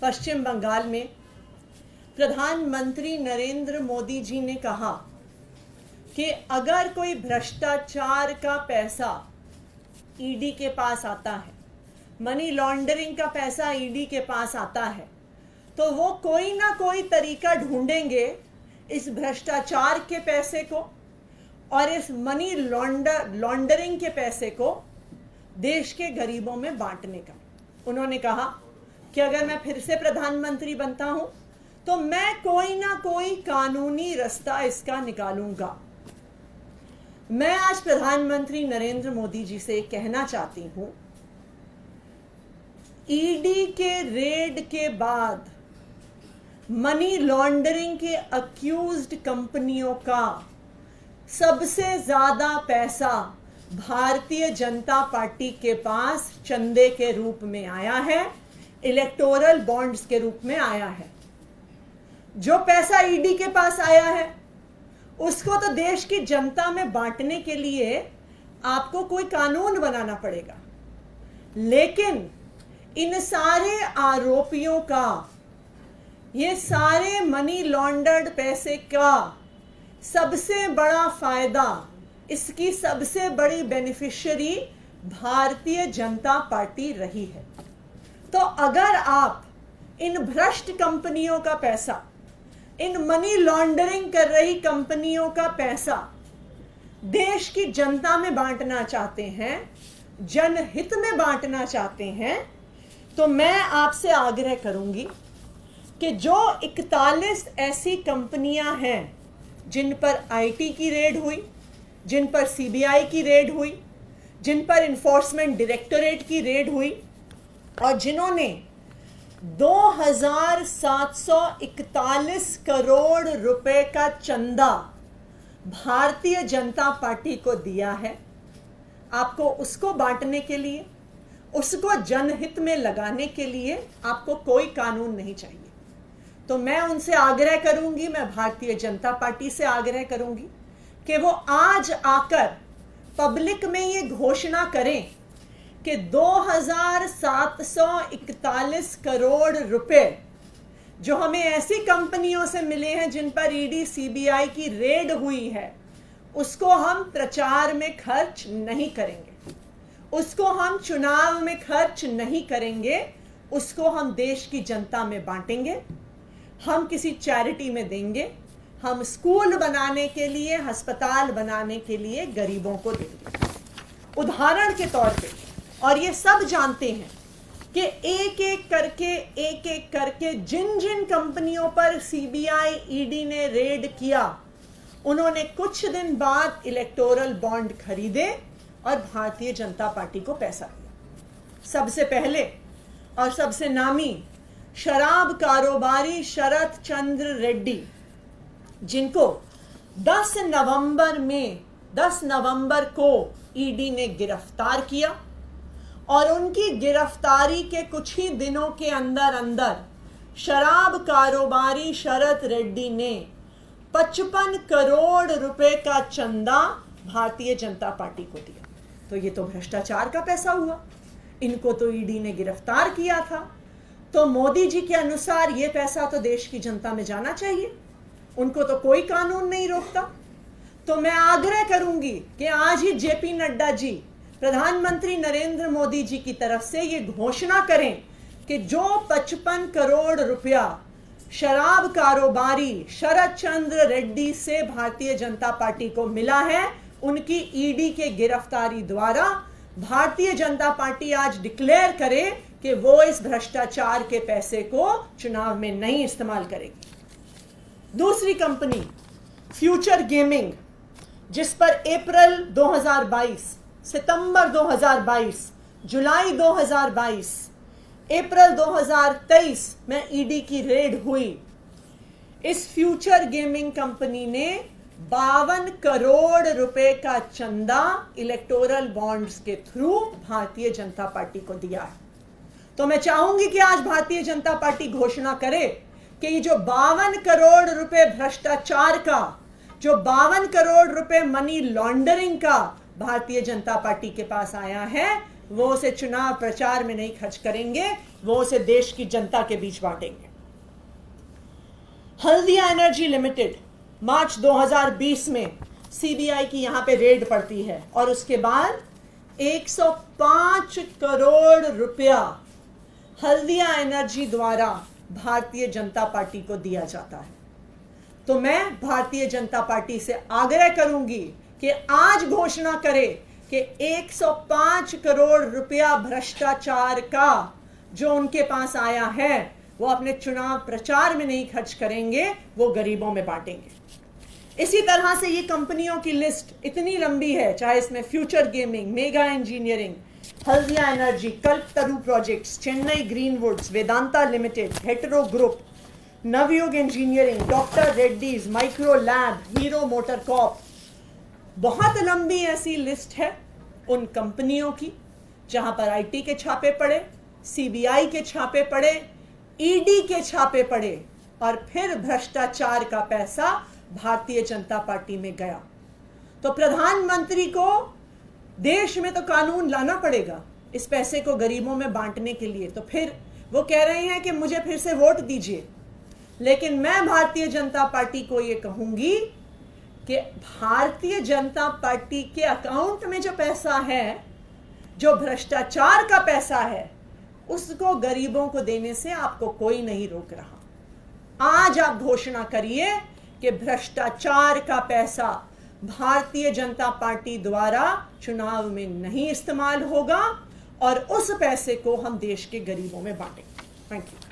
पश्चिम बंगाल में प्रधानमंत्री नरेंद्र मोदी जी ने कहा कि अगर कोई भ्रष्टाचार का पैसा ईडी के पास आता है, मनी लॉन्ड्रिंग का पैसा ईडी के पास आता है, तो वो कोई ना कोई तरीका ढूंढेंगे इस भ्रष्टाचार के पैसे को और इस मनी लॉन्ड्रिंग के पैसे को देश के गरीबों में बांटने का। उन्होंने कहा कि अगर मैं फिर से प्रधानमंत्री बनता हूं तो मैं कोई ना कोई कानूनी रास्ता इसका निकालूंगा। मैं आज प्रधानमंत्री नरेंद्र मोदी जी से कहना चाहती हूं, ईडी के रेड के बाद मनी लॉन्ड्रिंग के अक्यूज्ड कंपनियों का सबसे ज्यादा पैसा भारतीय जनता पार्टी के पास चंदे के रूप में आया है, इलेक्टोरल बॉन्ड्स के रूप में आया है। जो पैसा ईडी के पास आया है उसको तो देश की जनता में बांटने के लिए आपको कोई कानून बनाना पड़ेगा, लेकिन इन सारे आरोपियों का, ये सारे मनी लॉन्डर्ड पैसे का सबसे बड़ा फायदा, इसकी सबसे बड़ी बेनिफिशियरी भारतीय जनता पार्टी रही है। तो अगर आप इन भ्रष्ट कंपनियों का पैसा, इन मनी लॉन्ड्रिंग कर रही कंपनियों का पैसा देश की जनता में बांटना चाहते हैं, जनहित में बांटना चाहते हैं, तो मैं आपसे आग्रह करूंगी कि जो 41 ऐसी कंपनियां हैं जिन पर आईटी की रेड हुई, जिन पर सीबीआई की रेड हुई, जिन पर इन्फोर्समेंट डायरेक्टोरेट की रेड हुई और जिन्होंने 2741 करोड़ रुपए का चंदा भारतीय जनता पार्टी को दिया है, आपको उसको बांटने के लिए, उसको जनहित में लगाने के लिए आपको कोई कानून नहीं चाहिए। तो मैं उनसे आग्रह करूंगी, मैं भारतीय जनता पार्टी से आग्रह करूंगी कि वो आज आकर पब्लिक में ये घोषणा करें कि 2741 करोड़ रुपए जो हमें ऐसी कंपनियों से मिले हैं जिन पर ईडी सीबीआई की रेड हुई है, उसको हम प्रचार में खर्च नहीं करेंगे, उसको हम चुनाव में खर्च नहीं करेंगे, उसको हम देश की जनता में बांटेंगे, हम किसी चैरिटी में देंगे, हम स्कूल बनाने के लिए, अस्पताल बनाने के लिए गरीबों को देंगे। उदाहरण के तौर पे, और ये सब जानते हैं कि एक एक करके जिन जिन कंपनियों पर सीबीआई ईडी ने रेड किया, उन्होंने कुछ दिन बाद इलेक्टोरल बॉन्ड खरीदे और भारतीय जनता पार्टी को पैसा दिया। सबसे पहले और सबसे नामी शराब कारोबारी शरत चंद्र रेड्डी, जिनको 10 नवंबर को ईडी ने गिरफ्तार किया और उनकी गिरफ्तारी के कुछ ही दिनों के अंदर शराब कारोबारी शरत रेड्डी ने 55 करोड़ रुपए का चंदा भारतीय जनता पार्टी को दिया। तो ये तो भ्रष्टाचार का पैसा हुआ, इनको तो ईडी ने गिरफ्तार किया था, तो मोदी जी के अनुसार ये पैसा तो देश की जनता में जाना चाहिए, उनको तो कोई कानून नहीं रोकता। तो मैं आग्रह करूंगी कि आज ही जेपी नड्डा जी प्रधानमंत्री नरेंद्र मोदी जी की तरफ से ये घोषणा करें कि जो 55 करोड़ रुपया शराब कारोबारी शरत चंद्र रेड्डी से भारतीय जनता पार्टी को मिला है, उनकी ईडी के गिरफ्तारी द्वारा भारतीय जनता पार्टी आज डिक्लेयर करे कि वो इस भ्रष्टाचार के पैसे को चुनाव में नहीं इस्तेमाल करेगी। दूसरी कंपनी फ्यूचर गेमिंग, जिस पर अप्रैल 2022, सितंबर 2022, जुलाई 2022, अप्रैल 2023 में ईडी की रेड हुई, इस फ्यूचर गेमिंग कंपनी ने 52 करोड़ रुपए का चंदा इलेक्टोरल बॉन्ड्स के थ्रू भारतीय जनता पार्टी को दिया है। तो मैं चाहूंगी कि आज भारतीय जनता पार्टी घोषणा करे कि ये जो 52 करोड़ रुपए भ्रष्टाचार का, जो 52 करोड़ रुपए मनी लॉन्ड्रिंग का भारतीय जनता पार्टी के पास आया है, वो उसे चुनाव प्रचार में नहीं खर्च करेंगे, वो उसे देश की जनता के बीच बांटेंगे। हल्दिया एनर्जी लिमिटेड, मार्च 2020 में सीबीआई की यहां पे रेड पड़ती है और उसके बाद 105 करोड़ रुपया हल्दिया एनर्जी द्वारा भारतीय जनता पार्टी को दिया जाता है। तो मैं भारतीय जनता पार्टी से आग्रह करूंगी कि आज घोषणा करे कि 105 करोड़ रुपया भ्रष्टाचार का जो उनके पास आया है वो अपने चुनाव प्रचार में नहीं खर्च करेंगे, वो गरीबों में बांटेंगे। इसी तरह से ये कंपनियों की लिस्ट इतनी लंबी है, चाहे इसमें future gaming, mega engineering, Haldia energy, Kalpataru projects, Chennai Greenwoods, Vedanta limited, Hetero group, Navayuga engineering, doctor Reddy's, micro lab, Hero motor corp, बहुत लंबी ऐसी लिस्ट है उन कंपनियों की जहां पर आईटी के छापे पड़े, सीबीआई के छापे पड़े, ईडी के छापे पड़े और फिर भ्रष्टाचार का पैसा भारतीय जनता पार्टी में गया। तो प्रधानमंत्री को देश में तो कानून लाना पड़ेगा इस पैसे को गरीबों में बांटने के लिए। तो फिर वो कह रहे हैं कि मुझे फिर से वोट दीजिए, लेकिन मैं भारतीय जनता पार्टी को ये कहूंगी कि भारतीय जनता पार्टी के अकाउंट में जो पैसा है, जो भ्रष्टाचार का पैसा है, उसको गरीबों को देने से आपको कोई नहीं रोक रहा। आज आप घोषणा करिए कि भ्रष्टाचार का पैसा भारतीय जनता पार्टी द्वारा चुनाव में नहीं इस्तेमाल होगा और उस पैसे को हम देश के गरीबों में बांटेंगे। Thank you.